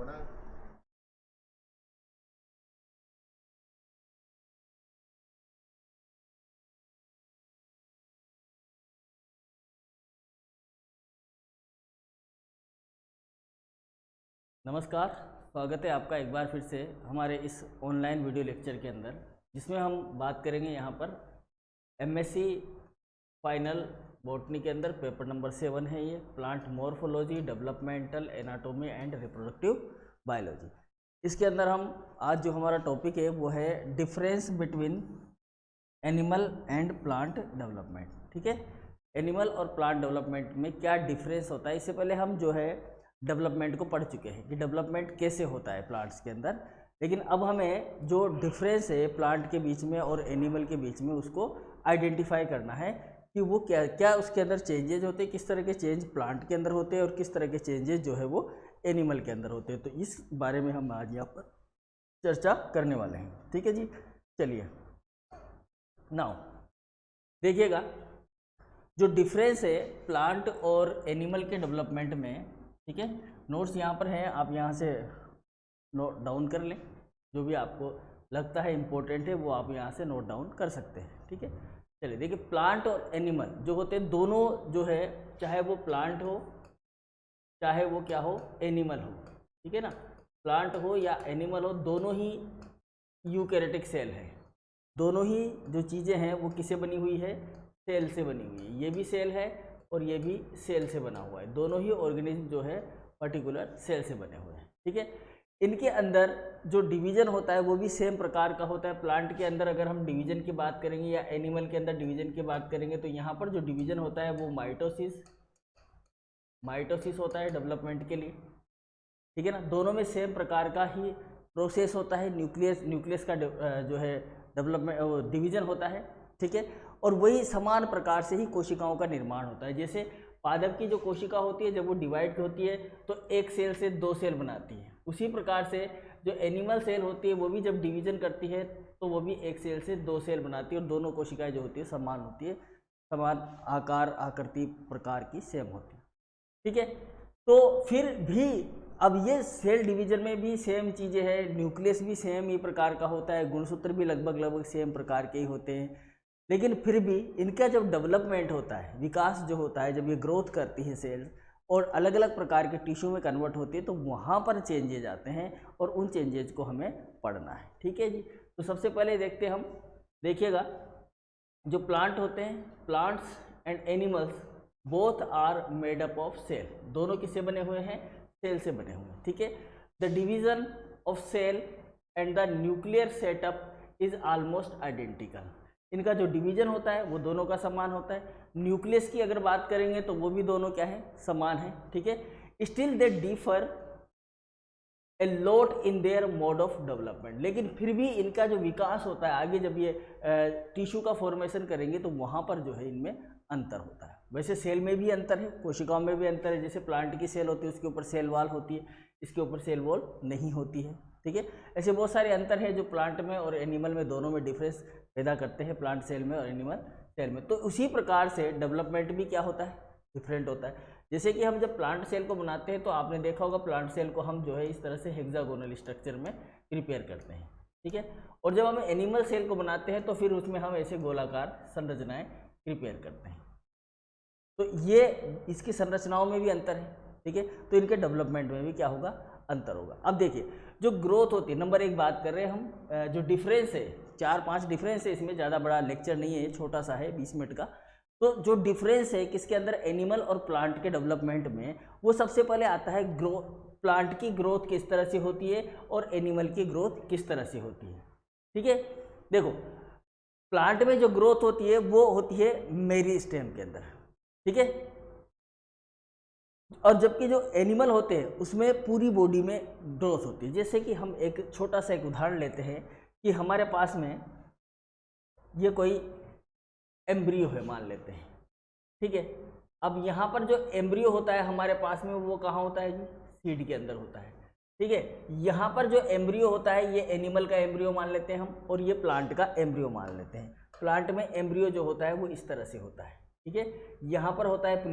होना। नमस्कार, स्वागत है आपका एक बार फिर से हमारे इस ऑनलाइन वीडियो लेक्चर के अंदर, जिसमें हम बात करेंगे यहाँ पर एमएससी फाइनल बॉटनी के अंदर पेपर नंबर 7 है ये, plant morphology, developmental anatomy and reproductive biology. इसके अंदर हम आज जो हमारा टॉपिक है वो है difference between animal and plant development. ठीक है, एनिमल और प्लांट डेवलपमेंट में क्या डिफरेंस होता है। इससे पहले हम जो है डेवलपमेंट को पढ़ चुके हैं कि डेवलपमेंट कैसे होता है प्लांट्स के अंदर, लेकिन अब हमें जो डिफरेंस है प्लांट के बीच में और एनिमल के बीच में उसको आइडेंटिफाई करना है कि वो क्या क्या उसके अंदर चेंजेज होते हैं, किस तरह के चेंज प्लांट के अंदर होते हैं और किस तरह के चेंजेस जो है वो एनिमल के अंदर होते हैं। तो इस बारे में हम आज यहाँ पर चर्चा करने वाले हैं। ठीक है जी, चलिए नाउ देखिएगा, जो डिफरेंस है प्लांट और एनिमल के डेवलपमेंट में। ठीक है, नोट्स यहाँ पर हैं, आप यहाँ से नोट डाउन कर लें, जो भी आपको लगता है इम्पोर्टेंट है वो आप यहाँ से नोट डाउन कर सकते हैं। ठीक है, चलिए देखिए, प्लांट और एनिमल जो होते हैं दोनों जो है, चाहे वो प्लांट हो चाहे वो क्या हो एनिमल हो, ठीक है ना, प्लांट हो या एनिमल हो, दोनों ही यूकैरियोटिक सेल है। दोनों ही जो चीज़ें हैं वो किससे बनी हुई है, सेल से बनी हुई है। ये भी सेल है और ये भी सेल से बना हुआ है। दोनों ही ऑर्गेनिज्म जो है पर्टिकुलर सेल से बने हुए हैं। ठीक है, इनके अंदर जो डिवीजन होता है वो भी सेम प्रकार का होता है। प्लांट के अंदर अगर हम डिवीजन की बात करेंगे या एनिमल के अंदर डिवीजन की बात करेंगे तो यहाँ पर जो डिवीजन होता है वो माइटोसिस होता है डेवलपमेंट के लिए। ठीक है ना, दोनों में सेम प्रकार का ही प्रोसेस होता है। न्यूक्लियस का जो है डेवलपमेंट डिवीजन होता है। ठीक है, और वही समान प्रकार से ही कोशिकाओं का निर्माण होता है। जैसे पादप की जो कोशिका होती है जब वो डिवाइड होती है तो एक सेल से 2 सेल बनाती है, उसी प्रकार से जो एनिमल सेल होती है वो भी जब डिवीजन करती है तो वो भी एक सेल से 2 सेल बनाती है, और दोनों कोशिकाएं जो होती है समान होती है, समान आकार आकृति प्रकार की सेम होती है। ठीक है, तो फिर भी अब ये सेल डिवीजन में भी सेम चीज़ें हैं, न्यूक्लियस भी सेम ही प्रकार का होता है, गुणसूत्र भी लगभग सेम प्रकार के ही होते हैं, लेकिन फिर भी इनका जब डेवलपमेंट होता है, विकास जो होता है, जब ये ग्रोथ करती है सेल्स और अलग अलग प्रकार के टिश्यू में कन्वर्ट होती है तो वहाँ पर चेंजेज आते हैं और उन चेंजेज को हमें पढ़ना है। ठीक है जी, तो सबसे पहले देखते हैं हम, देखिएगा जो प्लांट होते हैं, plants and animals both are made up of cell. दोनों किससे बने हुए हैं, सेल से बने हुए हैं। ठीक है, the division of cell and the nuclear setup is almost identical. इनका जो डिवीजन होता है वो दोनों का समान होता है। न्यूक्लियस की अगर बात करेंगे तो वो भी दोनों क्या है, समान है। ठीक है, still they differ a lot in their mode of development, लेकिन फिर भी इनका जो विकास होता है आगे जब ये टिश्यू का फॉर्मेशन करेंगे तो वहाँ पर जो है इनमें अंतर होता है। वैसे सेल में भी अंतर है, कोशिकाओं में भी अंतर है। जैसे प्लांट की सेल होती है उसके ऊपर सेल वॉल होती है, इसके ऊपर सेल वॉल नहीं होती है। ठीक है, ऐसे बहुत सारे अंतर है जो प्लांट में और एनिमल में दोनों में डिफरेंस पैदा करते हैं, प्लांट सेल में और एनिमल सेल में। तो उसी प्रकार से डेवलपमेंट भी क्या होता है, डिफरेंट होता है। जैसे कि हम जब प्लांट सेल को बनाते हैं तो आपने देखा होगा प्लांट सेल को हम जो है इस तरह से हेक्सागोनल स्ट्रक्चर में प्रिपेयर करते हैं। ठीक है, और जब हम एनिमल सेल को बनाते हैं तो फिर उसमें हम ऐसे गोलाकार संरचनाएं प्रिपेयर करते हैं। तो ये इसकी संरचनाओं में भी अंतर है। ठीक है, तो इनके डेवलपमेंट में भी क्या होगा, अंतर होगा। अब देखिए, जो ग्रोथ होती है, नंबर 1 बात कर रहे हैं हम, जो डिफरेंस है, 4-5 डिफरेंस है, इसमें ज़्यादा बड़ा लेक्चर नहीं है, छोटा सा है 20 मिनट का। तो जो डिफरेंस है किसके अंदर, एनिमल और प्लांट के डेवलपमेंट में, वो सबसे पहले आता है ग्रोथ। प्लांट की ग्रोथ किस तरह से होती है और एनिमल की ग्रोथ किस तरह से होती है। ठीक है, देखो प्लांट में जो ग्रोथ होती है वो होती है मेरिस्टेम के अंदर। ठीक है, और जबकि जो एनिमल होते हैं उसमें पूरी बॉडी में ग्रोथ होती है। जैसे कि हम एक छोटा सा एक उदाहरण लेते हैं कि हमारे पास में ये कोई एम्ब्रियो है मान लेते हैं। ठीक है, अब यहाँ पर जो एम्ब्रियो होता है हमारे पास में वो कहाँ होता है जी, सीड के अंदर होता है। ठीक है, यहाँ पर जो एम्ब्रियो होता है ये एनिमल का एम्ब्रियो मान लेते हैं हम, और ये प्लांट का एम्ब्रियो मान लेते हैं। प्लांट में एम्ब्रियो जो होता है वो इस तरह से होता है। ठीक है, यहाँ पर होता है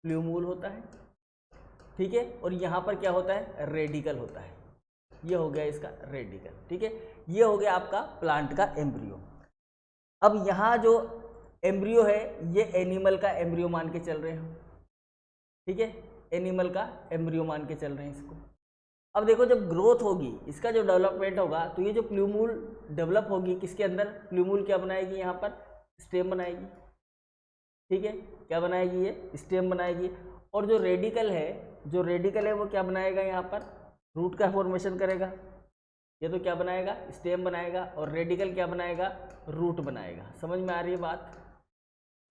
प्ल्यूमूल होता है, ठीक है, और यहाँ पर क्या होता है, रेडिकल होता है। ये हो गया इसका रेडिकल, ठीक है। ये हो गया आपका प्लांट का एम्ब्रियो। अब यहाँ जो एम्ब्रियो है ये एनिमल का एम्ब्रियो मान के चल रहे हैं, ठीक है, एनिमल का एम्ब्रियो मान के चल रहे हैं इसको। अब देखो जब ग्रोथ होगी, इसका जो डेवलपमेंट होगा, तो ये जो प्लूमूल डेवलप होगी किसके अंदर, प्लूमूल क्या बनाएगी, यहाँ पर स्टेम बनाएगी, ठीक है, क्या बनाएगी, ये स्टेम बनाएगी। और जो रेडिकल है वो क्या बनाएगा, यहाँ पर रूट का फॉर्मेशन करेगा। ये तो क्या बनाएगा, स्टेम बनाएगा, और रेडिकल क्या बनाएगा, रूट बनाएगा। समझ में आ रही है बात।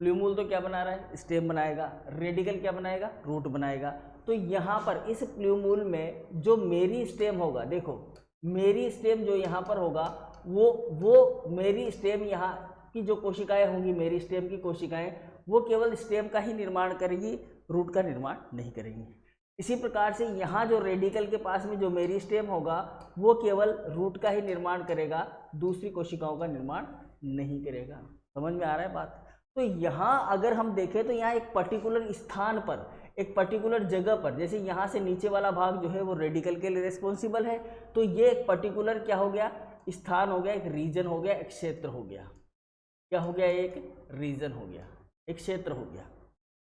प्लूमूल तो क्या बना रहा है, स्टेम बनाएगा, रेडिकल क्या बनाएगा, रूट बनाएगा। तो यहाँ पर इस प्लूमूल में जो मेरी स्टेम होगा, देखो मेरी स्टेम जो यहाँ पर होगा, वो मेरी स्टेम, यहाँ की जो कोशिकाएं होंगी, मेरी स्टेम की कोशिकाएं, वो केवल स्टेम का ही निर्माण करेगी, रूट का निर्माण नहीं करेंगी। इसी प्रकार से यहाँ जो रेडिकल के पास में जो मेरी स्टेम होगा, वो केवल रूट का ही निर्माण करेगा, दूसरी कोशिकाओं का निर्माण नहीं करेगा। समझ में आ रहा है बात। तो यहाँ अगर हम देखें तो यहाँ एक पर्टिकुलर स्थान पर, एक पर्टिकुलर जगह पर, जैसे यहाँ से नीचे वाला भाग जो है वो रेडिकल के लिए रिस्पॉन्सिबल है, तो ये एक पर्टिकुलर क्या हो गया, स्थान हो गया, एक रीजन हो गया, एक क्षेत्र हो गया। क्या हो गया, एक रीजन हो गया, एक क्षेत्र हो गया,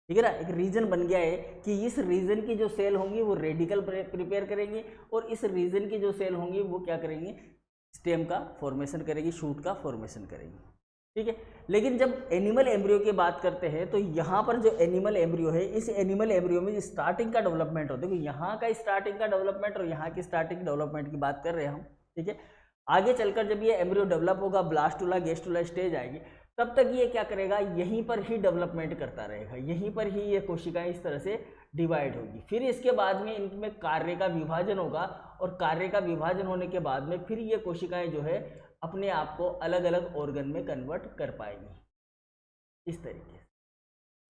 ठीक है ना। एक रीजन बन गया है कि इस रीजन की जो सेल होंगी वो रेडिकल प्रिपेयर करेंगे, और इस रीजन की जो सेल होंगी वो क्या करेंगे, स्टेम का फॉर्मेशन करेगी, शूट का फॉर्मेशन करेंगी, ठीक है। लेकिन जब एनिमल एम्ब्रियो की बात करते हैं तो यहाँ पर जो एनिमल एम्ब्रियो है, इस एनिमल एम्ब्रियो में स्टार्टिंग का डेवलपमेंट होता है। देखो यहाँ का स्टार्टिंग का डेवलपमेंट और यहाँ की स्टार्टिंग डेवलपमेंट की बात कर रहे हैं हम, ठीक है। आगे चलकर जब ये एम्ब्रियो डेवलप होगा, ब्लास्टुला गेस्टुला स्टेज आएगी, तब तक ये क्या करेगा, यहीं पर ही डेवलपमेंट करता रहेगा, यहीं पर ही ये कोशिकाएं इस तरह से डिवाइड होगी। फिर इसके बाद में इनमें कार्य का विभाजन होगा, और कार्य का विभाजन होने के बाद में फिर ये कोशिकाएं जो है अपने आप को अलग अलग ऑर्गन में कन्वर्ट कर पाएंगी, इस तरीके से,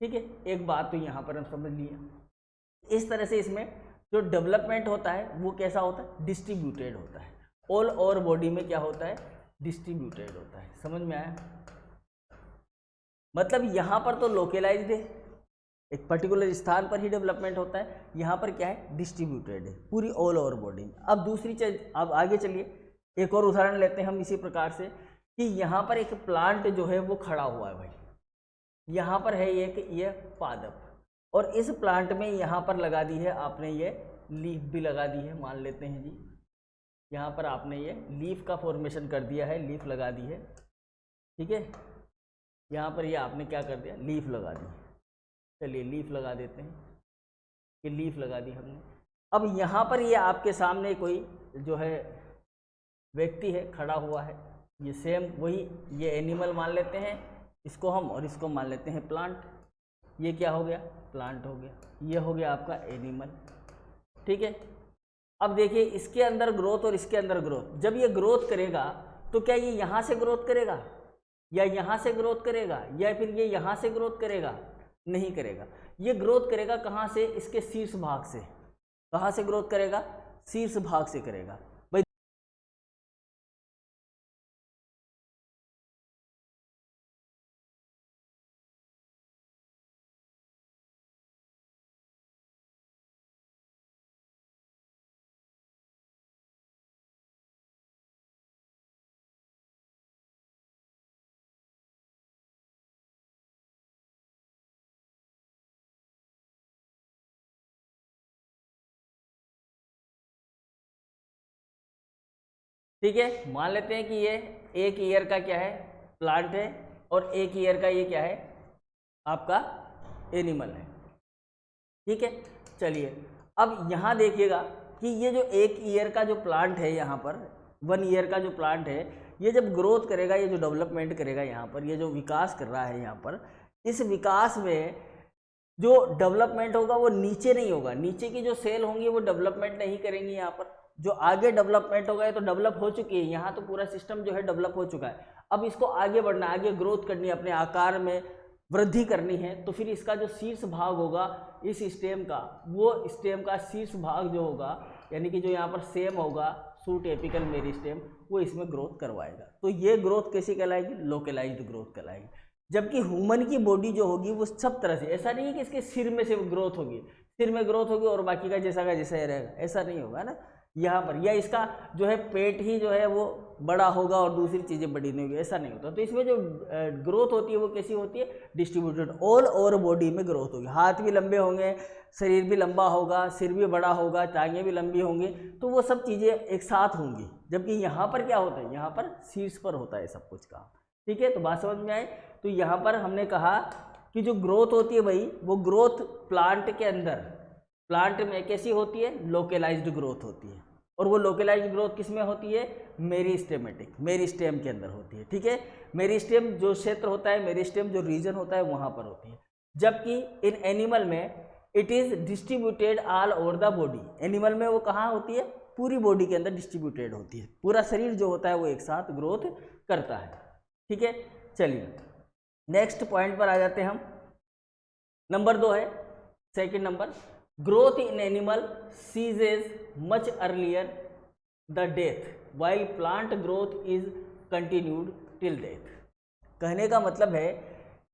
ठीक है। एक बात तो यहाँ पर हम समझ लिए। इस तरह से इसमें जो डेवलपमेंट होता है वो कैसा होता है, डिस्ट्रीब्यूटेड होता है। ऑल ओवर बॉडी में क्या होता है, डिस्ट्रीब्यूटेड होता है। समझ में आया। मतलब यहाँ पर तो लोकलाइज्ड है, एक पर्टिकुलर स्थान पर ही डेवलपमेंट होता है, यहाँ पर क्या है, डिस्ट्रीब्यूटेड है पूरी ऑल ओवर बॉडी में। अब दूसरी चीज, अब आगे चलिए एक और उदाहरण लेते हैं हम इसी प्रकार से, कि यहाँ पर एक प्लांट जो है वो खड़ा हुआ है भाई, यहाँ पर है ये पादप, और इस प्लांट में यहाँ पर लगा दी है आपने ये लीफ भी लगा दी है, मान लेते हैं जी, यहाँ पर आपने ये लीफ का फॉर्मेशन कर दिया है, लीफ लगा दी है, ठीक है। यहाँ पर ये आपने क्या कर दिया, लीफ लगा दी। चलिए लीफ लगा देते हैं, ये लीफ लगा दी हमने। अब यहाँ पर ये आपके सामने कोई जो है व्यक्ति है, खड़ा हुआ है, ये सेम वही, ये एनिमल मान लेते हैं इसको हम, और इसको मान लेते हैं प्लांट। ये क्या हो गया, प्लांट हो गया, ये हो गया आपका एनिमल, ठीक है। अब देखिए इसके अंदर ग्रोथ और इसके अंदर ग्रोथ, जब ये ग्रोथ करेगा तो क्या ये यहाँ से ग्रोथ करेगा, या यहाँ से ग्रोथ करेगा, या फिर ये यहाँ से ग्रोथ करेगा, नहीं करेगा। ये ग्रोथ करेगा कहाँ से, इसके शीर्ष भाग से। कहाँ से ग्रोथ करेगा, शीर्ष भाग से करेगा भाई। ठीक है, मान लेते हैं कि ये एक ईयर का क्या है, प्लांट है, और एक ईयर का ये क्या है, आपका एनिमल है, ठीक है। चलिए अब यहाँ देखिएगा कि ये जो एक ईयर का जो प्लांट है, यहाँ पर 1 ईयर का जो प्लांट है, ये जब ग्रोथ करेगा, ये जो डेवलपमेंट करेगा यहाँ पर, ये जो विकास कर रहा है यहाँ पर, इस विकास में जो डेवलपमेंट होगा वो नीचे नहीं होगा, नीचे की जो सेल होंगी वो डेवलपमेंट नहीं करेंगी। यहाँ पर जो आगे डेवलपमेंट होगा, ये तो डेवलप हो चुकी है, यहाँ तो पूरा सिस्टम जो है डेवलप हो चुका है। अब इसको आगे बढ़ना, आगे ग्रोथ करनी है, अपने आकार में वृद्धि करनी है, तो फिर इसका जो शीर्ष भाग होगा इस स्टेम का, वो स्टेम का शीर्ष भाग जो होगा, यानी कि जो यहाँ पर सेम होगा शूट एपिकल मेरिस्टेम, वो इसमें ग्रोथ करवाएगा। तो ये ग्रोथ कैसी कहलाएगी, लोकलाइज्ड ग्रोथ कहलाएगी। जबकि ह्यूमन की बॉडी जो होगी वो सब तरह से, ऐसा नहीं है कि इसके सिर में से ग्रोथ होगी, सिर में ग्रोथ होगी और बाकी का जैसा ही रहेगा, ऐसा नहीं होगा ना यहाँ पर, या इसका जो है पेट ही जो है वो बड़ा होगा और दूसरी चीज़ें बड़ी नहीं होगी, ऐसा नहीं होता। तो इसमें जो ग्रोथ होती है वो कैसी होती है, डिस्ट्रीब्यूटेड, ऑल ओवर बॉडी में ग्रोथ होगी। हाथ भी लंबे होंगे, शरीर भी लंबा होगा, सिर भी बड़ा होगा, टांगें भी लंबी होंगी, तो वो सब चीज़ें एक साथ होंगी। जबकि यहाँ पर क्या होता है, यहाँ पर शीर्ष पर होता है सब कुछ का। ठीक है, तो बात समझ में आए। तो यहाँ पर हमने कहा कि जो ग्रोथ होती है भाई, वो ग्रोथ प्लांट के अंदर, प्लांट में कैसी होती है, लोकेलाइज्ड ग्रोथ होती है। और वो लोकेलाइज्ड ग्रोथ किस में होती है, मेरिस्टेमेटिक, मेरिस्टेम के अंदर होती है। ठीक है, मेरिस्टेम जो क्षेत्र होता है, मेरिस्टेम जो रीजन होता है वहाँ पर होती है। जबकि इन एनिमल में it is distributed all over the body. Animal में वो कहाँ होती है, पूरी बॉडी के अंदर डिस्ट्रीब्यूटेड होती है, पूरा शरीर जो होता है वो एक साथ ग्रोथ करता है। ठीक है, चलिए नेक्स्ट पॉइंट पर आ जाते हैं हम। नंबर 2 है, second number, growth in animal सीजेज much earlier the death while plant growth is continued till death. कहने का मतलब है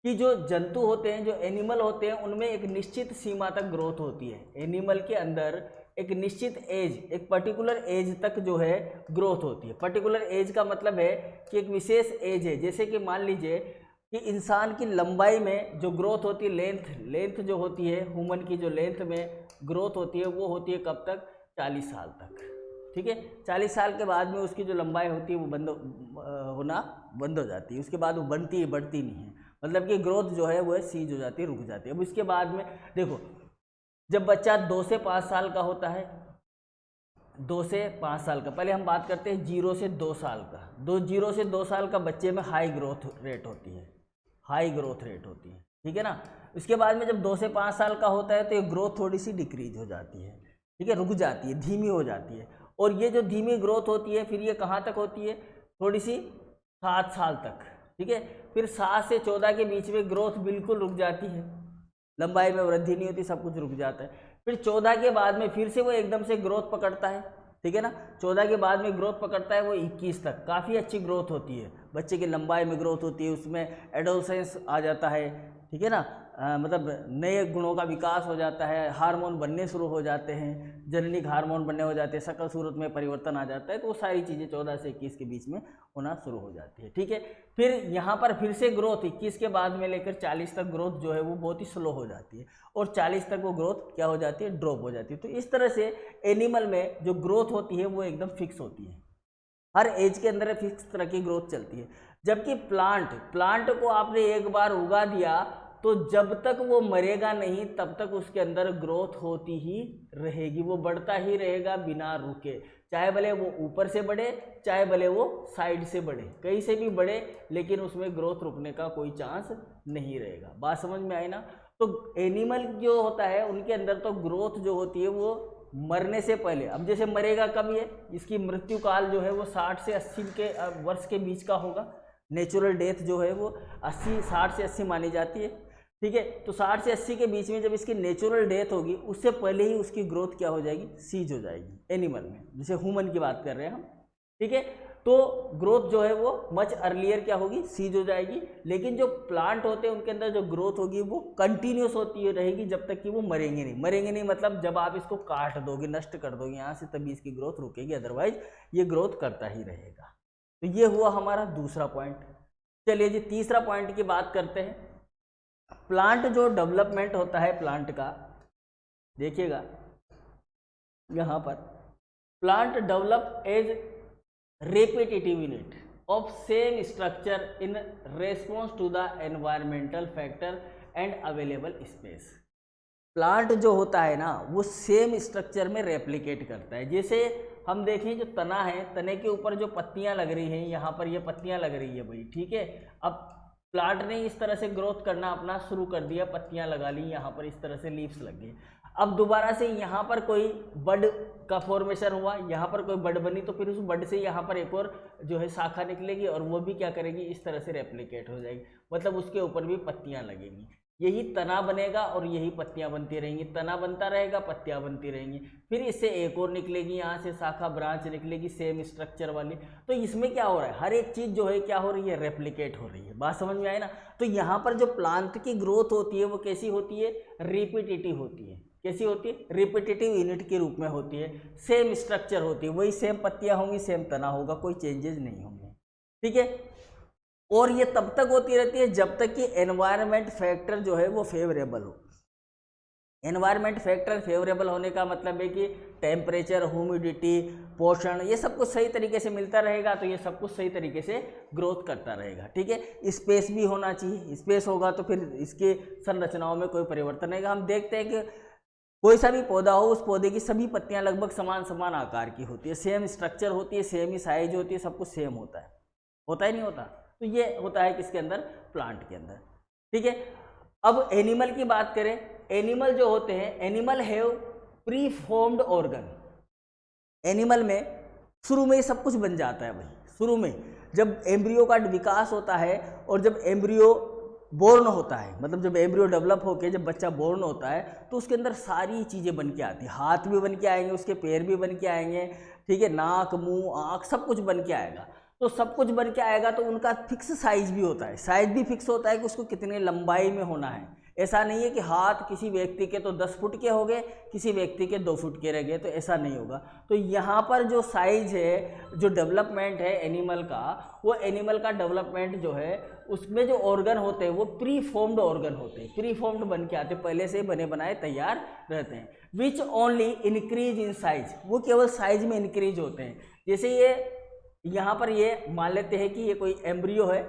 कि जो जंतु होते हैं, जो एनिमल होते हैं, उनमें एक निश्चित सीमा तक ग्रोथ होती है। एनिमल के अंदर एक निश्चित एज, एक पर्टिकुलर एज तक जो है ग्रोथ होती है। पर्टिकुलर एज का मतलब है कि एक विशेष एज है। जैसे कि मान लीजिए कि इंसान की लंबाई में जो ग्रोथ होती है, लेंथ जो होती है, ह्यूमन की जो लेंथ में ग्रोथ होती है वो होती है कब तक, 40 साल तक। ठीक है, 40 साल के बाद में उसकी जो लंबाई होती है वो होना बंद हो जाती है। उसके बाद वो बनती है, बढ़ती नहीं है, मतलब कि ग्रोथ जो है वो सीज हो जाती है, रुक जाती है। अब उसके बाद में देखो, जब बच्चा 2 से 5 साल का होता है, 2 से 5 साल का, पहले हम बात करते हैं 0 से 2 साल का। 0 से 2 साल का बच्चे में हाई ग्रोथ रेट होती है, हाई ग्रोथ रेट होती है। ठीक है ना, उसके बाद में जब 2 से 5 साल का होता है तो ये ग्रोथ थोड़ी सी डिक्रीज हो जाती है। ठीक है, रुक जाती है, धीमी हो जाती है। और ये जो धीमी ग्रोथ होती है फिर ये कहाँ तक होती है, थोड़ी सी 7 साल तक। ठीक है, फिर 7 से 14 के बीच में ग्रोथ बिल्कुल रुक जाती है, लंबाई में वृद्धि नहीं होती, सब कुछ रुक जाता है। फिर 14 के बाद में फिर से वो एकदम से ग्रोथ पकड़ता है। ठीक है ना, 14 के बाद में ग्रोथ पकड़ता है वो 21 तक, काफ़ी अच्छी ग्रोथ होती है, बच्चे की लंबाई में ग्रोथ होती है, उसमें एडोलसेंस आ जाता है। ठीक है ना, मतलब नए गुणों का विकास हो जाता है, हार्मोन बनने शुरू हो जाते हैं, जननिक हार्मोन बनने हो जाते हैं, शकल सूरत में परिवर्तन आ जाता है। तो वो सारी चीज़ें 14 से 21 के बीच में होना शुरू हो जाती है। ठीक है, फिर यहाँ पर फिर से ग्रोथ 21 के बाद में लेकर 40 तक ग्रोथ जो है वो बहुत ही स्लो हो जाती है, और 40 तक वो ग्रोथ क्या हो जाती है, ड्रॉप हो जाती है। तो इस तरह से एनिमल में जो ग्रोथ होती है वो एकदम फिक्स होती है, हर एज के अंदर फिक्स तरह की ग्रोथ चलती है। जबकि प्लांट को आपने एक बार उगा दिया तो जब तक वो मरेगा नहीं तब तक उसके अंदर ग्रोथ होती ही रहेगी, वो बढ़ता ही रहेगा बिना रुके, चाहे भले वो ऊपर से बढ़े, चाहे भले वो साइड से बढ़े, कहीं से भी बढ़े, लेकिन उसमें ग्रोथ रुकने का कोई चांस नहीं रहेगा। बात समझ में आई ना। तो एनिमल जो होता है उनके अंदर तो ग्रोथ जो होती है वो मरने से पहले, अब जैसे मरेगा कब, ये इसकी मृत्यु काल जो है वो 60 से 80 के वर्ष के बीच का होगा। नेचुरल डेथ जो है वो 60 से 80 मानी जाती है। ठीक है, तो 60 से 80 के बीच में जब इसकी नेचुरल डेथ होगी उससे पहले ही उसकी ग्रोथ क्या हो जाएगी, सीज हो जाएगी एनिमल में, जैसे ह्यूमन की बात कर रहे हैं हम। ठीक है, तो ग्रोथ जो है वो मच अर्लियर क्या होगी, सीज हो जाएगी। लेकिन जो प्लांट होते हैं उनके अंदर जो ग्रोथ होगी वो कंटिन्यूस होती रहेगी जब तक कि वो मरेंगे नहीं मतलब जब आप इसको काट दोगे, नष्ट कर दोगे यहाँ से, तभी इसकी ग्रोथ रुकेगी, अदरवाइज ये ग्रोथ करता ही रहेगा। तो ये हुआ हमारा दूसरा पॉइंट। चलिए जी तीसरा पॉइंट की बात करते हैं। प्लांट जो डेवलपमेंट होता है प्लांट का, देखिएगा यहाँ पर, plant develop as repetitive unit of same structure in response to the environmental factor and available space। Plant जो होता है ना वो सेम स्ट्रक्चर में रेप्लिकेट करता है। जैसे हम देखें जो तना है, तने के ऊपर जो पत्तियां लग रही हैं, यहाँ पर ये पत्तियां लग रही है भाई। ठीक है, अब प्लांट ने इस तरह से ग्रोथ करना अपना शुरू कर दिया, पत्तियां लगा ली, यहाँ पर इस तरह से लीव्स लग गई। अब दोबारा से यहाँ पर कोई बड का फॉर्मेशन हुआ, यहाँ पर कोई बड बनी, तो फिर उस बड से यहाँ पर एक और जो है शाखा निकलेगी और वो भी क्या करेगी, इस तरह से रेप्लिकेट हो जाएगी, मतलब उसके ऊपर भी पत्तियाँ लगेंगी। यही तना बनेगा और यही पत्तियाँ बनती रहेंगी, तना बनता रहेगा, पत्तियाँ बनती रहेंगी, फिर इससे एक और निकलेगी, यहाँ से शाखा ब्रांच निकलेगी सेम स्ट्रक्चर वाली। तो इसमें क्या हो रहा है, हर एक चीज़ जो है क्या हो रही है, रेप्लिकेट हो रही है। बात समझ में आए ना। तो यहाँ पर जो प्लांट की ग्रोथ होती है वो कैसी होती है, रिपीटेटिव होती है। कैसी होती है, रिपीटेटिव यूनिट के रूप में होती है, सेम स्ट्रक्चर होती है, वही सेम पत्तियां होंगी, सेम तना होगा, कोई चेंजेस नहीं होंगे, ठीक है। और ये तब तक होती रहती है जब तक कि एनवायरनमेंट फैक्टर जो है वो फेवरेबल हो। एनवायरनमेंट फैक्टर फेवरेबल होने का मतलब है कि टेम्परेचर, ह्यूमिडिटी, पोषण, ये सब कुछ सही तरीके से मिलता रहेगा तो ये सब कुछ सही तरीके से ग्रोथ करता रहेगा, ठीक है। स्पेस भी होना चाहिए, स्पेस होगा तो फिर इसके संरचनाओं में कोई परिवर्तन नहीं। हम देखते हैं कि कोई सा भी पौधा हो, उस पौधे की सभी पत्तियां लगभग समान समान आकार की होती है, सेम स्ट्रक्चर होती है, सेम ही साइज होती है, सब कुछ सेम होता ही नहीं होता। तो ये होता है किसके अंदर, प्लांट के अंदर, ठीक है। अब एनिमल की बात करें, एनिमल जो होते हैं, animal have pre formed organ. Animal में शुरू में ही सब कुछ बन जाता है भाई। शुरू में जब एम्ब्रियो का विकास होता है और जब एम्ब्रियो बोर्न होता है, मतलब जब एम्ब्रियो डेवलप होके जब बच्चा बोर्न होता है तो उसके अंदर सारी चीज़ें बन के आती है। हाथ भी बन के आएंगे, उसके पैर भी बन के आएंगे, ठीक है, नाक, मुंह, आँख, सब कुछ बन के आएगा। तो सब कुछ बन के आएगा तो उनका फिक्स साइज भी होता है, साइज भी फिक्स होता है कि उसको कितने लंबाई में होना है। ऐसा नहीं है कि हाथ किसी व्यक्ति के तो 10 फुट के हो गए, किसी व्यक्ति के 2 फुट के रह गए, तो ऐसा नहीं होगा। तो यहाँ पर जो साइज है, जो डेवलपमेंट है एनिमल का, वो एनिमल का डेवलपमेंट जो है उसमें जो ऑर्गन होते हैं वो प्री फॉर्म्ड ऑर्गन होते हैं, प्री फॉर्म्ड बन के आते हैं, पहले से बने बनाए तैयार रहते हैं। Which only increase in size, वो केवल साइज में इंक्रीज होते हैं। जैसे ये यहाँ पर ये मान लेते हैं कि ये कोई एम्ब्रियो है,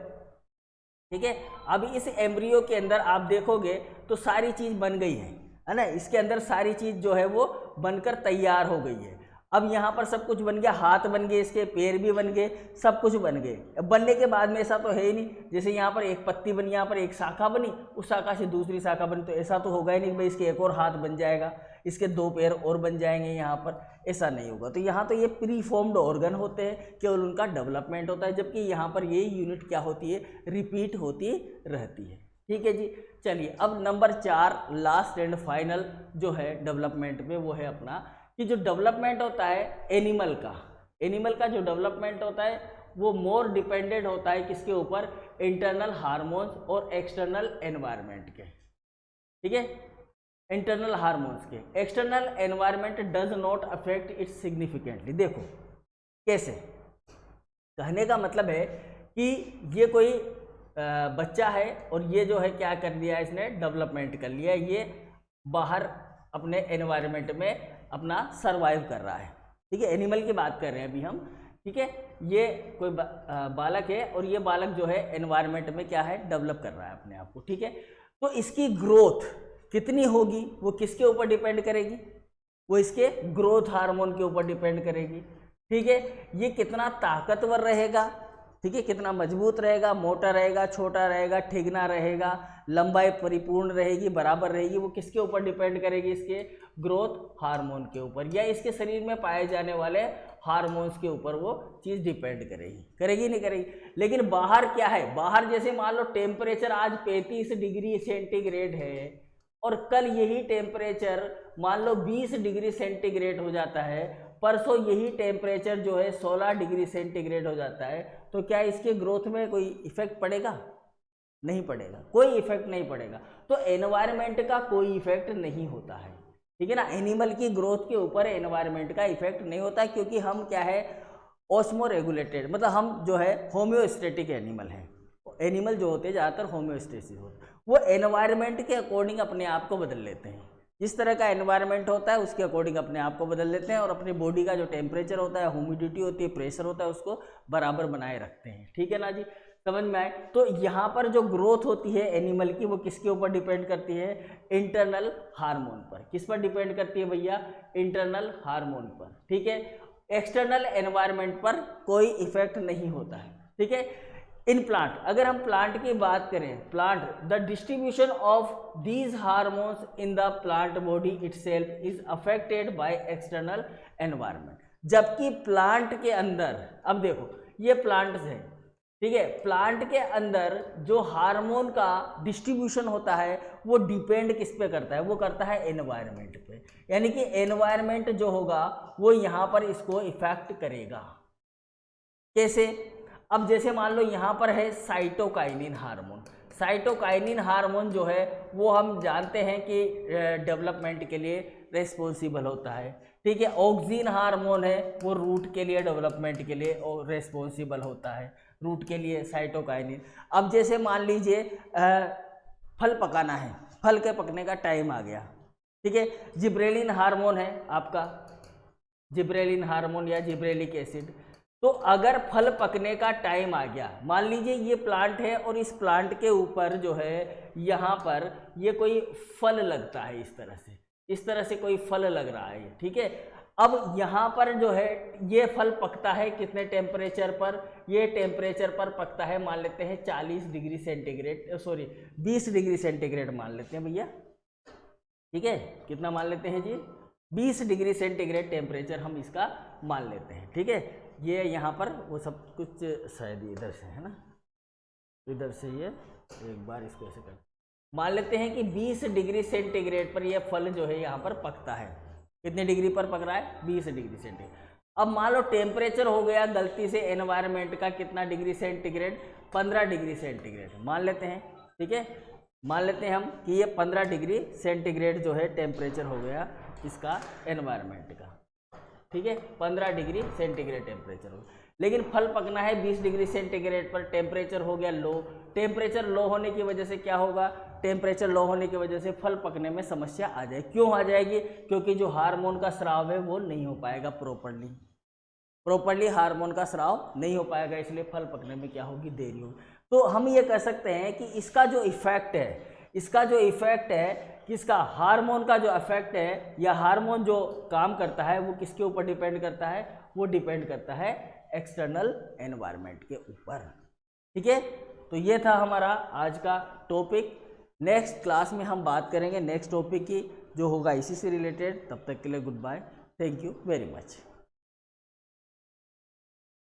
ठीक है। अब इस एम्ब्रियो के अंदर आप देखोगे तो सारी चीज़ बन गई है ना, इसके अंदर सारी चीज़ जो है वो बनकर तैयार हो गई है। अब यहाँ पर सब कुछ बन गया, हाथ बन गए, इसके पैर भी बन गए, सब कुछ बन गए। अब बनने के बाद में ऐसा तो है ही नहीं, जैसे यहाँ पर एक पत्ती बनी, यहाँ पर एक शाखा बनी, उस शाखा से दूसरी शाखा बनी, तो ऐसा तो होगा ही नहीं भाई इसके एक और हाथ बन जाएगा, इसके 2 पैर और बन जाएंगे यहाँ पर, ऐसा नहीं होगा। तो यहाँ तो ये प्री फॉर्म्ड ऑर्गन होते हैं, केवल उनका डेवलपमेंट होता है, जबकि यहाँ पर ये यूनिट क्या होती है, रिपीट होती रहती है, ठीक है जी। चलिए अब नंबर 4 लास्ट एंड फाइनल जो है डेवलपमेंट में, वो है अपना कि जो डेवलपमेंट होता है एनिमल का जो डेवलपमेंट होता है वो मोर डिपेंडेंट होता है किसके ऊपर, इंटरनल हार्मोन्स और एक्सटर्नल एनवायरनमेंट के, ठीक है, इंटरनल हार्मोन्स के। External environment does not affect it's significantly. देखो कैसे, कहने का मतलब है कि ये कोई बच्चा है और ये जो है क्या कर लिया, इसने डेवलपमेंट कर लिया, ये बाहर अपने एनवायरनमेंट में अपना सरवाइव कर रहा है, ठीक है। एनिमल की बात कर रहे हैं अभी हम, ठीक है। ये कोई बालक है और ये बालक जो है एनवायरनमेंट में क्या है, डेवलप कर रहा है अपने आप को, ठीक है। तो इसकी ग्रोथ कितनी होगी वो किसके ऊपर डिपेंड करेगी, वो इसके ग्रोथ हार्मोन के ऊपर डिपेंड करेगी, ठीक है। ये कितना ताकतवर रहेगा, ठीक है, कितना मजबूत रहेगा, मोटा रहेगा, छोटा रहेगा, ठिगना रहेगा, लंबाई परिपूर्ण रहेगी, बराबर रहेगी, वो किसके ऊपर डिपेंड करेगी, इसके ग्रोथ हार्मोन के ऊपर या इसके शरीर में पाए जाने वाले हार्मोन्स के ऊपर वो चीज़ डिपेंड करेगी नहीं करेगी। लेकिन बाहर क्या है, बाहर जैसे मान लो टेम्परेचर आज 35 डिग्री सेंटीग्रेड है और कल यही टेम्परेचर मान लो 20 डिग्री सेंटीग्रेड हो जाता है, परसों यही टेम्परेचर जो है 16 डिग्री सेंटीग्रेड हो जाता है, तो क्या इसके ग्रोथ में कोई इफेक्ट पड़ेगा, नहीं पड़ेगा, कोई इफेक्ट नहीं पड़ेगा। तो एनवायरनमेंट का कोई इफेक्ट नहीं होता है, ठीक है ना। एनिमल की ग्रोथ के ऊपर एनवायरनमेंट का इफेक्ट नहीं होता है, क्योंकि हम क्या है, ऑस्मो रेगुलेटेड, मतलब हम जो है होम्योस्टेटिक एनिमल हैं। एनिमल जो होते हैं ज़्यादातर होम्योस्टेसिस होते हैं, वो एनवायरनमेंट के अकॉर्डिंग अपने आप को बदल लेते हैं। जिस तरह का एनवायरनमेंट होता है उसके अकॉर्डिंग अपने आप को बदल लेते हैं और अपनी बॉडी का जो टेम्परेचर होता है, ह्यूमिडिटी होती है, प्रेशर होता है, उसको बराबर बनाए रखते हैं, ठीक है ना जी, समझ में आए। तो यहाँ पर जो ग्रोथ होती है एनिमल की वो किसके ऊपर डिपेंड करती है, इंटरनल हार्मोन पर। किस पर डिपेंड करती है भैया, इंटरनल हार्मोन पर, ठीक है। एक्सटर्नल एनवायरनमेंट पर कोई इफेक्ट नहीं होता है, ठीक है। इन प्लांट, अगर हम प्लांट की बात करें, plant the distribution of these hormones in the plant body itself is affected by external environment. जबकि प्लांट के अंदर, अब देखो ये प्लांट्स है, ठीक है, प्लांट के अंदर जो हार्मोन का डिस्ट्रीब्यूशन होता है वो डिपेंड किस पे करता है, वो करता है एनवायरनमेंट पे। यानी कि एनवायरनमेंट जो होगा वो यहाँ पर इसको इफेक्ट करेगा। कैसे, अब जैसे मान लो यहाँ पर है साइटोकाइनिन हार्मोन। साइटोकाइनिन हार्मोन जो है वो हम जानते हैं कि डेवलपमेंट के लिए रेस्पॉन्सिबल होता है, ठीक है। ऑक्सिन हार्मोन है वो रूट के लिए, डेवलपमेंट के लिए रेस्पॉन्सिबल होता है, रूट के लिए साइटोकाइनिन। अब जैसे मान लीजिए फल पकाना है, फल के पकने का टाइम आ गया, ठीक है। जिब्रेलिन हार्मोन है आपका, जिब्रेलिन हार्मोन या जिब्रेलिक एसिड। तो अगर फल पकने का टाइम आ गया, मान लीजिए ये प्लांट है और इस प्लांट के ऊपर जो है यहाँ पर ये कोई फल लगता है, इस तरह से कोई फल लग रहा है, ठीक है। अब यहाँ पर जो है ये फल पकता है कितने टेम्परेचर पर, ये टेम्परेचर पर पकता है मान लेते हैं 40 degree centigrade, sorry 20 degree centigrade मान लेते हैं भैया, ठीक है। कितना मान लेते हैं जी, 20 डिग्री सेंटीग्रेड टेम्परेचर हम इसका मान लेते हैं, ठीक है। ये यहाँ पर वो सब कुछ शायद इधर से है ना, इधर से ये एक बार इसको ऐसे कर मान लेते हैं कि 20 डिग्री सेंटीग्रेड पर यह फल जो है यहाँ पर पकता है। कितने डिग्री पर पक रहा है, 20 डिग्री सेंटीग्रेड। अब मान लो टेम्परेचर हो गया गलती से एनवायरनमेंट का कितना डिग्री सेंटीग्रेड, 15 डिग्री सेंटीग्रेड मान लेते हैं, ठीक है। मान लेते हैं हम कि ये 15 डिग्री सेंटीग्रेड जो है टेम्परेचर हो गया इसका एनवायरनमेंट का, ठीक है। 15 डिग्री सेंटीग्रेड टेम्परेचर हो, लेकिन फल पकना है 20 डिग्री सेंटीग्रेड पर, टेम्परेचर हो गया लो। टेम्परेचर लो होने की वजह से क्या होगा, टेम्परेचर लो होने की वजह से फल पकने में समस्या आ जाएगी। क्यों आ जाएगी, क्योंकि जो हार्मोन का स्राव है वो नहीं हो पाएगा प्रॉपरली हार्मोन का स्राव नहीं हो पाएगा, इसलिए फल पकने में क्या होगी, देरी होगी। तो हम ये कह सकते हैं कि इसका जो इफेक्ट है, किसका, हार्मोन का जो इफेक्ट है या हार्मोन जो काम करता है वो किसके ऊपर डिपेंड करता है, वो डिपेंड करता है एक्सटर्नल एनवायरनमेंट के ऊपर, ठीक है। तो ये था हमारा आज का टॉपिक। नेक्स्ट क्लास में हम बात करेंगे नेक्स्ट टॉपिक की जो होगा इसी से रिलेटेड। तब तक के लिए good bye, thank you very much.